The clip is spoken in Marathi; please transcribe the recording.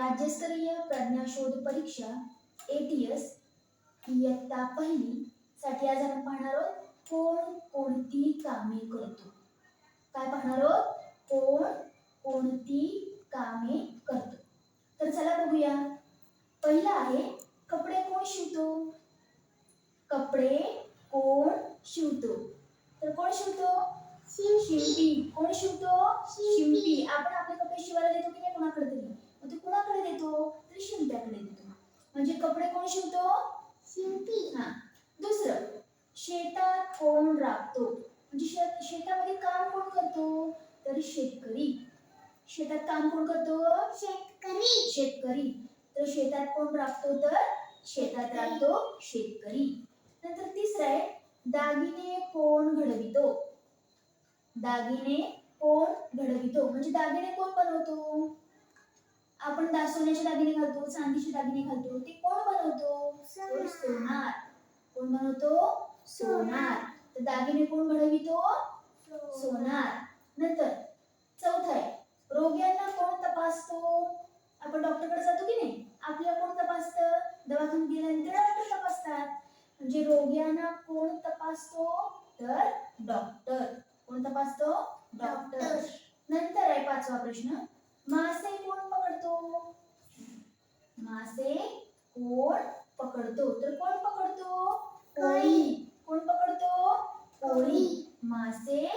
राज्यस्तरीय प्रज्ञाशोध परीक्षा ATS इयत्ता पहिली साठी आज आपण पाहणार आहोत कोण कोणती कामे करतो. काय पाहणार आहोत? कोण कोणती कामे करतो. तर चला बघूया. पहिला आहे कपडे कोण शिवतो. कपडे कोण शिवतो. तर कोण शिवतो? शिंपी. कोण शिवतो? शिंपी. आपण आपले कपडे शिवायला देतो की नाही कोणाकडे तरी, मग ते कोणाकडे देतो? तर शिंप्याकडे देतो. म्हणजे कपडे कोण शिवतो? शिंपी. हा. दुसरं, शेतात कोण राबतो. म्हणजे शेतामध्ये काम कोण करतो? तर शेतकरी. शेतात काम कोण करतो? शेतकरी. शेतकरी. तर शेतात कोण राबतो? तर शेतात राबतो शेतकरी. नंतर तिसरं आहे दागिने कोण घडवितो. दागिने कोण घडवितो. म्हणजे दागिने कोण बनवतो? आपण सोन्याचे दागिने घालतो, चांदीचे दागिने घालतो, ते कोण बनवतो? सोनार. कोण बनवतो? सोनार. तर दागिने कोण घडवितो? सोनार. नंतर चौथा आहे रोग्यांना कोण तपासतो. आपण डॉक्टरकडे जातो की नाही, आपल्याला कोण तपासतं? दवाखान्यात गेल्यानंतर डॉक्टर तपासतात. म्हणजे रोग्यांना कोण तपासतो? तर डॉक्टर. कोण तपासतो? डॉक्टर. नंतर आहे पाचवा प्रश्न, मासे कोण पकडतो. मासे कोण पकडतो. तर कोण पकडतो? कोळी. कोण पकडतो? कोळी. मासे